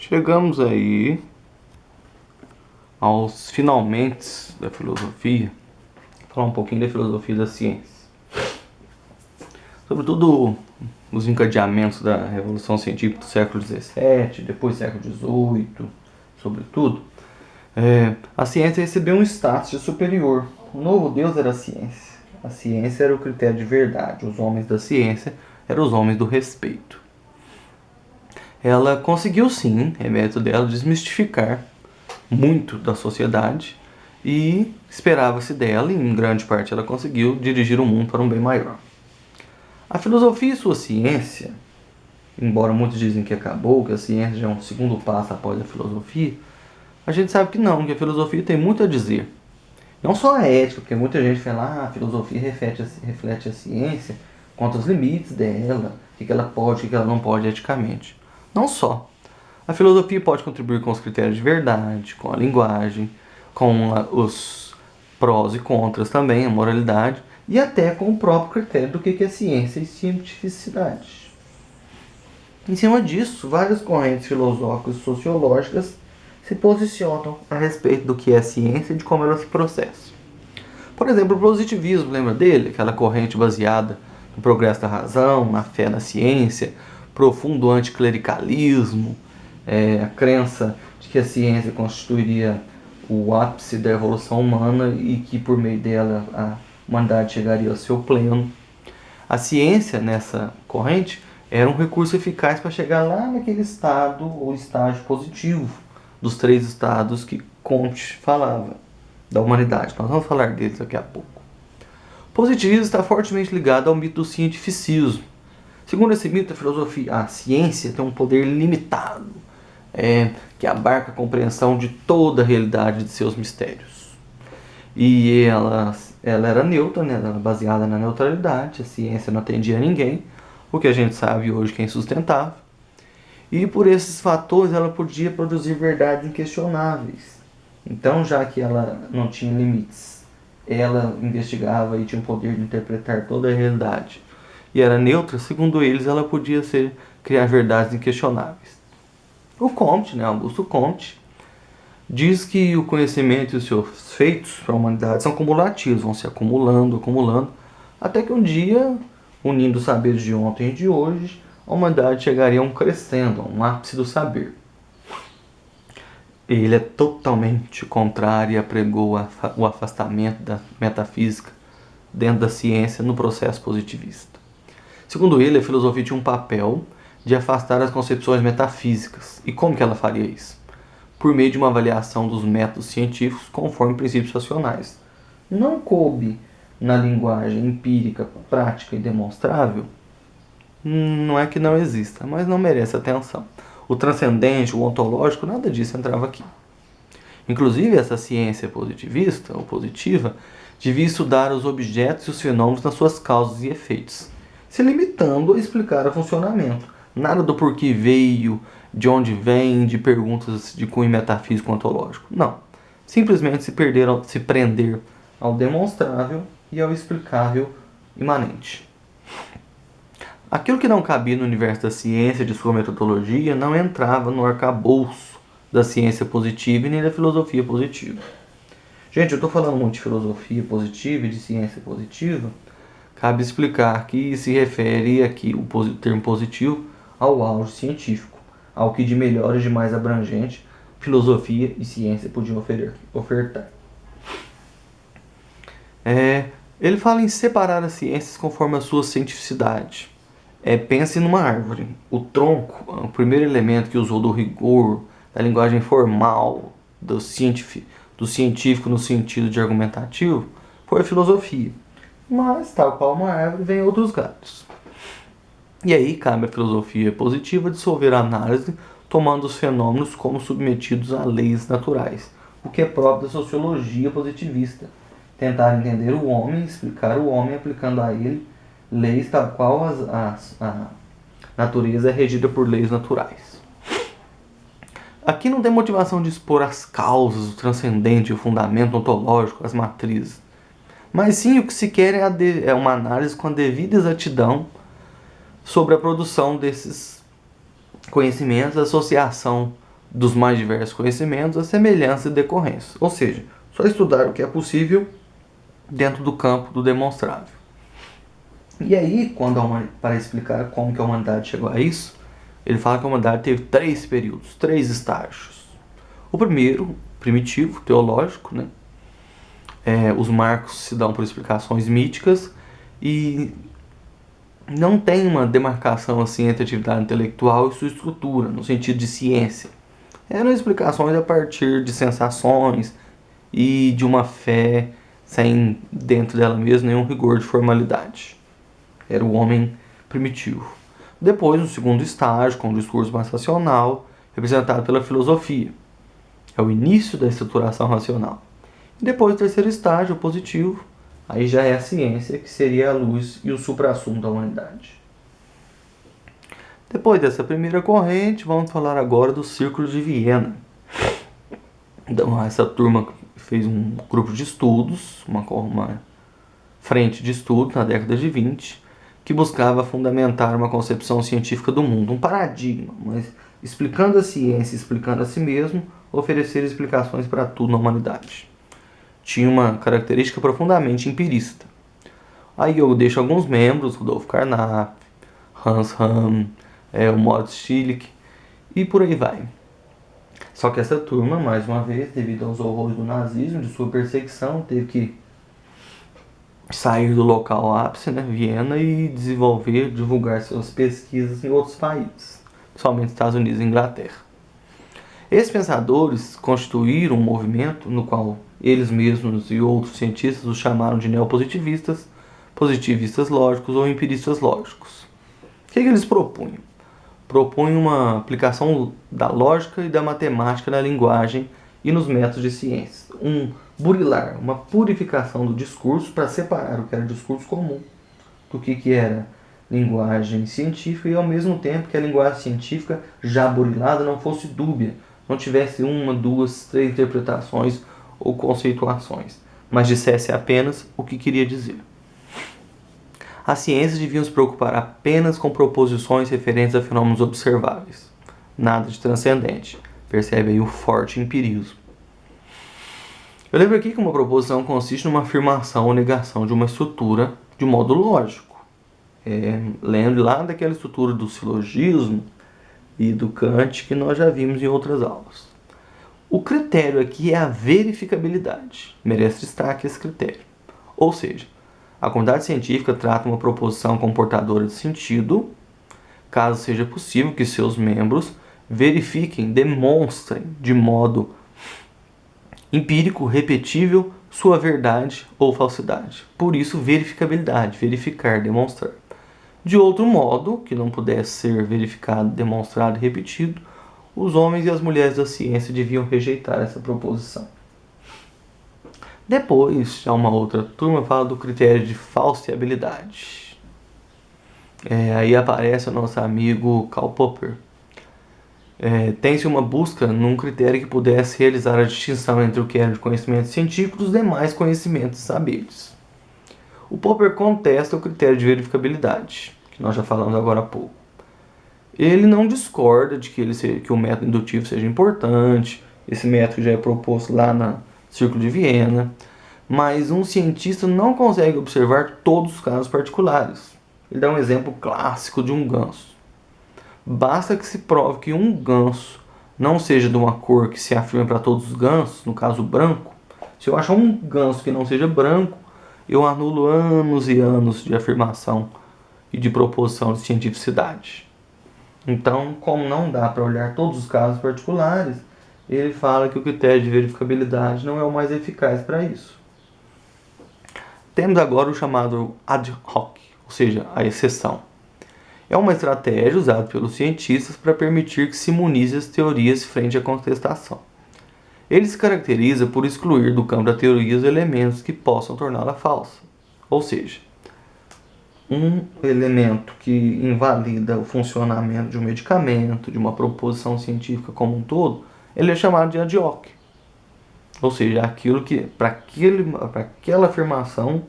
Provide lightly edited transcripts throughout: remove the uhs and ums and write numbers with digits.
Chegamos aí aos finalmente da filosofia, falar um pouquinho da filosofia da ciência. Sobretudo os encadeamentos da Revolução Científica do século XVII, depois século XVIII, sobretudo, a ciência recebeu um status de superior. O novo Deus era a ciência. A ciência era o critério de verdade. Os homens da ciência eram os homens do respeito. Ela conseguiu sim, é mérito dela, desmistificar muito da sociedade e esperava-se dela, e em grande parte ela conseguiu, dirigir o mundo para um bem maior. A filosofia e sua ciência, embora muitos dizem que acabou, que a ciência já é um segundo passo após a filosofia, a gente sabe que não, que a filosofia tem muito a dizer. Não só a ética, porque muita gente fala, a filosofia reflete a ciência quanto aos limites dela, o que ela pode, o que ela não pode eticamente. Não só. A filosofia pode contribuir com os critérios de verdade, com a linguagem, com os prós e contras também, a moralidade, e até com o próprio critério do que é ciência e cientificidade. Em cima disso, várias correntes filosóficas e sociológicas se posicionam a respeito do que é ciência e de como ela se processa. Por exemplo, o positivismo, lembra dele? Aquela corrente baseada no progresso da razão, na fé na ciência, profundo anticlericalismo, a crença de que a ciência constituiria o ápice da evolução humana e que por meio dela a humanidade chegaria ao seu pleno. A ciência, nessa corrente, era um recurso eficaz para chegar lá naquele estado ou estágio positivo dos 3 estados que Comte falava da humanidade. Nós vamos falar deles daqui a pouco. O positivismo está fortemente ligado ao mito do cientificismo. Segundo esse mito, a ciência tem um poder limitado, que abarca a compreensão de toda a realidade de seus mistérios. E ela era neutra, né? Ela era baseada na neutralidade, a ciência não atendia a ninguém, o que a gente sabe hoje que é insustentável. E por esses fatores ela podia produzir verdades inquestionáveis. Então, já que ela não tinha limites, ela investigava e tinha o poder de interpretar toda a realidade. E era neutra, segundo eles, ela podia criar verdades inquestionáveis. O Comte, Augusto Comte, diz que o conhecimento e os seus feitos para a humanidade são cumulativos, vão se acumulando, até que um dia, unindo os saberes de ontem e de hoje, a humanidade chegaria a um crescendo, a um ápice do saber. Ele é totalmente contrário e apregou o afastamento da metafísica dentro da ciência no processo positivista. Segundo ele, a filosofia tinha um papel de afastar as concepções metafísicas. E como que ela faria isso? Por meio de uma avaliação dos métodos científicos conforme princípios racionais. Não coube na linguagem empírica, prática e demonstrável. Não é que não exista, mas não merece atenção. O transcendente, o ontológico, nada disso entrava aqui. Inclusive, essa ciência positivista, ou positiva, devia estudar os objetos e os fenômenos nas suas causas e efeitos, se limitando a explicar o funcionamento. Nada do porquê veio, de onde vem, de perguntas de cunho metafísico ontológico. Não. Simplesmente se prender ao demonstrável e ao explicável imanente. Aquilo que não cabia no universo da ciência, de sua metodologia, não entrava no arcabouço da ciência positiva e nem da filosofia positiva. Gente, eu estou falando muito de filosofia positiva e de ciência positiva. Cabe explicar que se refere aqui o termo positivo ao auge científico, ao que de melhor e de mais abrangente filosofia e ciência podiam ofertar. Ele fala em separar as ciências conforme a sua cientificidade. Pense numa árvore. O tronco, o primeiro elemento que usou do rigor, da linguagem formal, do científico no sentido de argumentativo, foi a filosofia. Mas, tal qual uma árvore, vem outros galhos. E aí cabe à filosofia positiva dissolver a análise, tomando os fenômenos como submetidos a leis naturais, o que é próprio da sociologia positivista. Tentar entender o homem, explicar o homem aplicando a ele leis tal qual a natureza é regida por leis naturais. Aqui não tem motivação de expor as causas, o transcendente, o fundamento ontológico, as matrizes. Mas sim o que se quer é uma análise com a devida exatidão sobre a produção desses conhecimentos, a associação dos mais diversos conhecimentos as semelhanças e decorrências, ou seja, só estudar o que é possível dentro do campo do demonstrável. E aí, para explicar como que a humanidade chegou a isso, ele fala que a humanidade teve 3 períodos, 3 estágios. O primeiro, primitivo, teológico, né? Os marcos se dão por explicações míticas e não tem uma demarcação assim entre atividade intelectual e sua estrutura, no sentido de ciência. Eram explicações a partir de sensações e de uma fé sem dentro dela mesma nenhum rigor de formalidade. Era o homem primitivo. Depois, no segundo estágio, com o discurso mais racional, representado pela filosofia. É o início da estruturação racional. E depois, o terceiro estágio, o positivo, aí já é a ciência, que seria a luz e o suprassumo da humanidade. Depois dessa primeira corrente, vamos falar agora do Círculo de Viena. Então, essa turma fez um grupo de estudos, uma frente de estudo na década de 20, que buscava fundamentar uma concepção científica do mundo, um paradigma, mas explicando a ciência, explicando a si mesmo, oferecer explicações para tudo na humanidade. Tinha uma característica profundamente empirista. Aí eu deixo alguns membros, Rudolf Carnap, Hans Hahn, o Moritz Schlick, e por aí vai. Só que essa turma, mais uma vez, devido aos horrores do nazismo, de sua perseguição, teve que sair do local ápice, né, Viena, e divulgar suas pesquisas em outros países, principalmente Estados Unidos e Inglaterra. Esses pensadores constituíram um movimento no qual eles mesmos e outros cientistas os chamaram de neopositivistas, positivistas lógicos ou empiristas lógicos. O que eles propunham? Propunham uma aplicação da lógica e da matemática na linguagem e nos métodos de ciência. Burilar, uma purificação do discurso para separar o que era discurso comum do que era linguagem científica e ao mesmo tempo que a linguagem científica já burilada não fosse dúbia, não tivesse 1, 2, 3 interpretações ou conceituações, mas dissesse apenas o que queria dizer. As ciências deviam se preocupar apenas com proposições referentes a fenômenos observáveis, nada de transcendente. Percebe aí o forte empirismo. Eu lembro aqui que uma proposição consiste numa afirmação ou negação de uma estrutura de modo lógico. Lembre lá daquela estrutura do silogismo e do Kant que nós já vimos em outras aulas. O critério aqui é a verificabilidade. Merece destaque esse critério. Ou seja, a comunidade científica trata uma proposição comportadora de sentido, caso seja possível que seus membros verifiquem, demonstrem de modo empírico, repetível, sua verdade ou falsidade. Por isso, verificabilidade, verificar, demonstrar. De outro modo, que não pudesse ser verificado, demonstrado e repetido, os homens e as mulheres da ciência deviam rejeitar essa proposição. Depois, já uma outra turma fala do critério de falseabilidade. Aí aparece o nosso amigo Karl Popper. Tem-se uma busca num critério que pudesse realizar a distinção entre o que era de conhecimento científico dos demais conhecimentos e saberes. O Popper contesta o critério de verificabilidade, que nós já falamos agora há pouco. Ele não discorda de que o método indutivo seja importante, esse método já é proposto lá no Círculo de Viena, mas um cientista não consegue observar todos os casos particulares. Ele dá um exemplo clássico de um ganso. Basta que se prove que um ganso não seja de uma cor que se afirma para todos os gansos, no caso branco. Se eu achar um ganso que não seja branco, eu anulo anos e anos de afirmação e de proposição de cientificidade. Então, como não dá para olhar todos os casos particulares, ele fala que o critério de verificabilidade não é o mais eficaz para isso. Temos agora o chamado ad hoc, ou seja, a exceção. É uma estratégia usada pelos cientistas para permitir que se imunize as teorias frente à contestação. Ele se caracteriza por excluir do campo da teoria os elementos que possam torná-la falsa. Ou seja, um elemento que invalida o funcionamento de um medicamento, de uma proposição científica como um todo, ele é chamado de ad hoc. Ou seja, aquilo que, para aquela afirmação,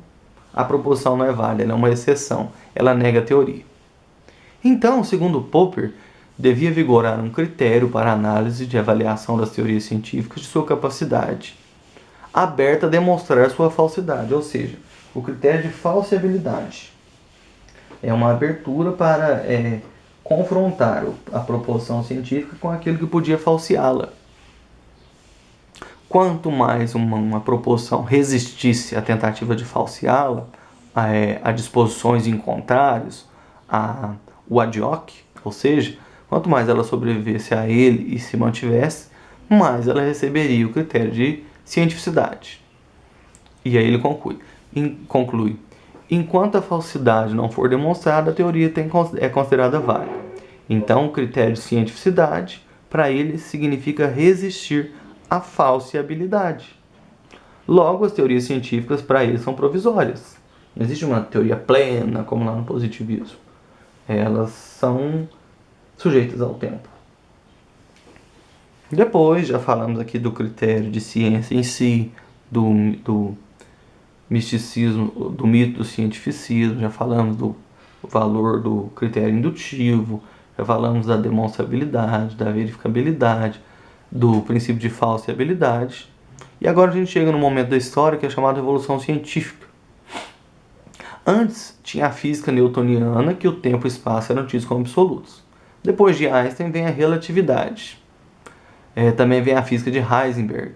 a proposição não é válida, ela é uma exceção, ela nega a teoria. Então, segundo Popper, devia vigorar um critério para análise de avaliação das teorias científicas de sua capacidade, aberta a demonstrar sua falsidade, ou seja, o critério de falsibilidade. É uma abertura para confrontar a proposição científica com aquilo que podia falseá-la. Quanto mais uma proposição resistisse à tentativa de falseá-la, a disposições em contrários, o ad hoc, ou seja, quanto mais ela sobrevivesse a ele e se mantivesse, mais ela receberia o critério de cientificidade. E aí ele conclui. Enquanto a falsidade não for demonstrada, a teoria é considerada válida. Então, o critério de cientificidade, para ele, significa resistir à falseabilidade. Logo, as teorias científicas, para ele, são provisórias. Não existe uma teoria plena, como lá no positivismo. Elas são sujeitas ao tempo. Depois, já falamos aqui do critério de ciência em si, do misticismo, do mito do cientificismo, já falamos do valor do critério indutivo, já falamos da demonstrabilidade, da verificabilidade, do princípio de falseabilidade. E agora a gente chega no momento da história que é chamado Revolução Científica. Antes tinha a física newtoniana, que o tempo e o espaço eram tidos como absolutos. Depois de Einstein vem a relatividade. Também vem a física de Heisenberg,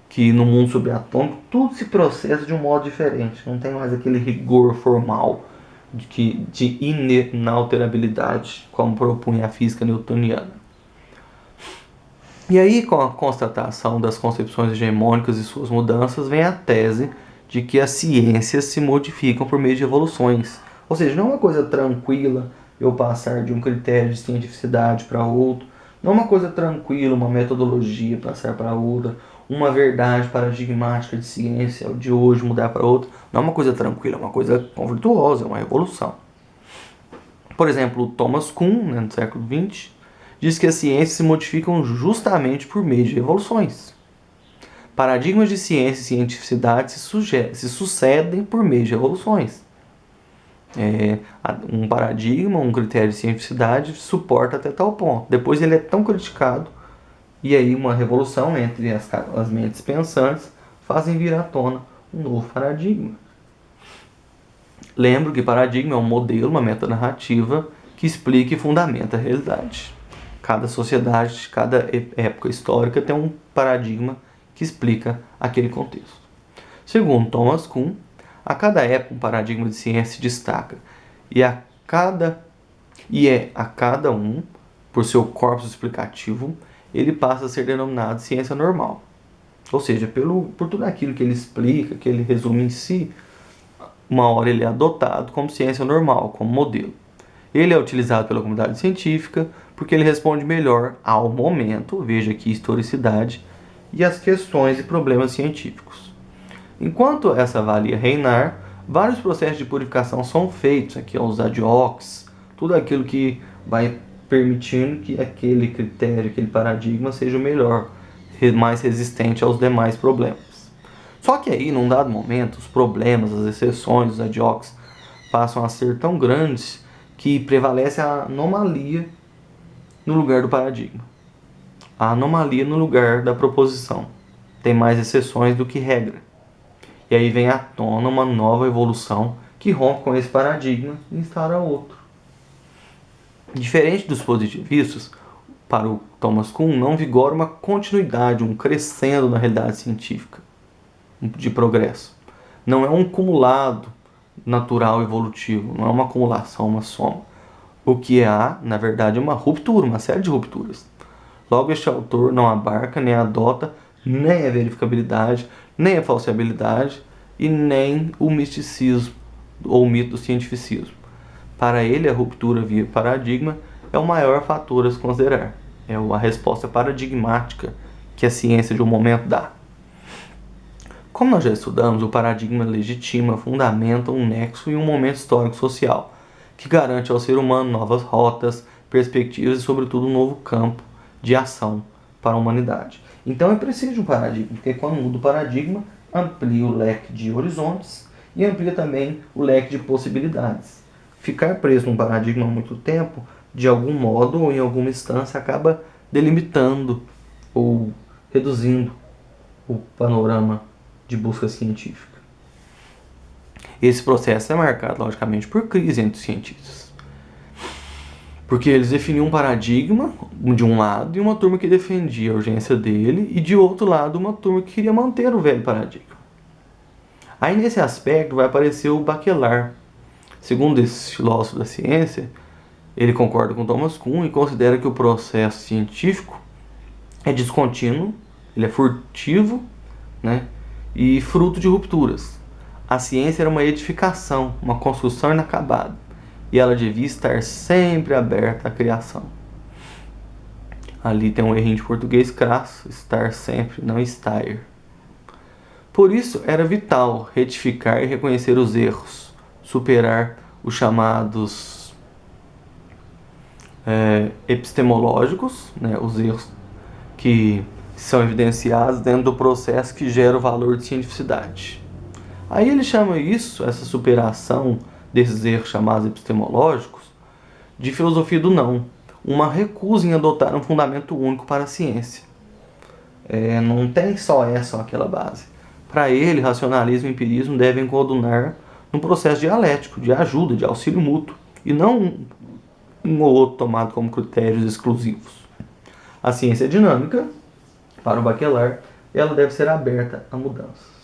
que no mundo subatômico tudo se processa de um modo diferente. Não tem mais aquele rigor formal de inalterabilidade, como propunha a física newtoniana. E aí, com a constatação das concepções hegemônicas e suas mudanças, vem a tese de que as ciências se modificam por meio de evoluções. Ou seja, não é uma coisa tranquila eu passar de um critério de cientificidade para outro, não é uma coisa tranquila, uma metodologia passar para outra, uma verdade paradigmática de ciência de hoje mudar para outra. Não é uma coisa tranquila, é uma coisa conflituosa, é uma revolução. Por exemplo, Thomas Kuhn, no século XX, diz que as ciências se modificam justamente por meio de revoluções. Paradigmas de ciência e cientificidade se sucedem por meio de revoluções. Um paradigma, um critério de cientificidade suporta até tal ponto. Depois ele é tão criticado, e aí uma revolução entre as mentes pensantes fazem vir à tona um novo paradigma. Lembro que paradigma é um modelo, uma metanarrativa que explica e fundamenta a realidade. Cada sociedade, cada época histórica tem um paradigma que explica aquele contexto. Segundo Thomas Kuhn, a cada época um paradigma de ciência se destaca e a cada um, por seu corpus explicativo, ele passa a ser denominado ciência normal. Ou seja, por tudo aquilo que ele explica, que ele resume em si, uma hora ele é adotado como ciência normal, como modelo. Ele é utilizado pela comunidade científica porque ele responde melhor ao momento, veja aqui historicidade, e às questões e problemas científicos. Enquanto essa valia reinar, vários processos de purificação são feitos, aqui os ad hocs, tudo aquilo que vai permitindo que aquele critério, aquele paradigma seja o melhor, mais resistente aos demais problemas. Só que aí, num dado momento, os problemas, as exceções, os ad hocs passam a ser tão grandes que prevalece a anomalia no lugar do paradigma. A anomalia no lugar da proposição. Tem mais exceções do que regra. E aí vem à tona uma nova evolução que rompe com esse paradigma e instaura outro. Diferente dos positivistas, para o Thomas Kuhn não vigora uma continuidade, um crescendo na realidade científica de progresso. Não é um cumulado natural evolutivo, não é uma acumulação, uma soma. O que há, na verdade, é uma ruptura, uma série de rupturas. Logo, este autor não abarca, nem adota, nem a verificabilidade, nem a falseabilidade e nem o misticismo ou o mito do cientificismo. Para ele, a ruptura via paradigma é o maior fator a se considerar. É a resposta paradigmática que a ciência de um momento dá. Como nós já estudamos, o paradigma legitima, fundamenta um nexo e um momento histórico-social, que garante ao ser humano novas rotas, perspectivas e, sobretudo, um novo campo de ação para a humanidade. Então é preciso de um paradigma, porque quando muda o paradigma, amplia o leque de horizontes e amplia também o leque de possibilidades. Ficar preso num paradigma há muito tempo de algum modo ou em alguma instância, acaba delimitando ou reduzindo o panorama de busca científica. Esse processo é marcado, logicamente, por crise entre os cientistas. Porque eles definiam um paradigma de um lado e uma turma que defendia a urgência dele, e de outro lado uma turma que queria manter o velho paradigma. Aí nesse aspecto vai aparecer o Bachelard. Segundo esse filósofo da ciência, ele concorda com Thomas Kuhn e considera que o processo científico é descontínuo, ele é furtivo, né, e fruto de rupturas. A ciência era uma edificação, uma construção inacabada, e ela devia estar sempre aberta à criação. Ali tem um errinho de português crasso, estar sempre, não estar. Por isso, era vital retificar e reconhecer os erros, superar os chamados epistemológicos, né, os erros que são evidenciados dentro do processo que gera o valor de cientificidade. Aí ele chama isso, essa superação desses erros chamados epistemológicos, de filosofia do não, uma recusa em adotar um fundamento único para a ciência. Não tem só essa ou aquela base. Para ele, racionalismo e empirismo devem coadunar num processo dialético, de ajuda, de auxílio mútuo, e não um ou outro tomado como critérios exclusivos. A ciência é dinâmica, para o Bachelard, e ela deve ser aberta a mudanças.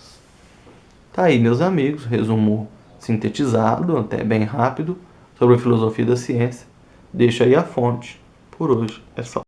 Tá aí, meus amigos, resumo sintetizado, até bem rápido, sobre a filosofia da ciência. Deixa aí a fonte. Por hoje é só.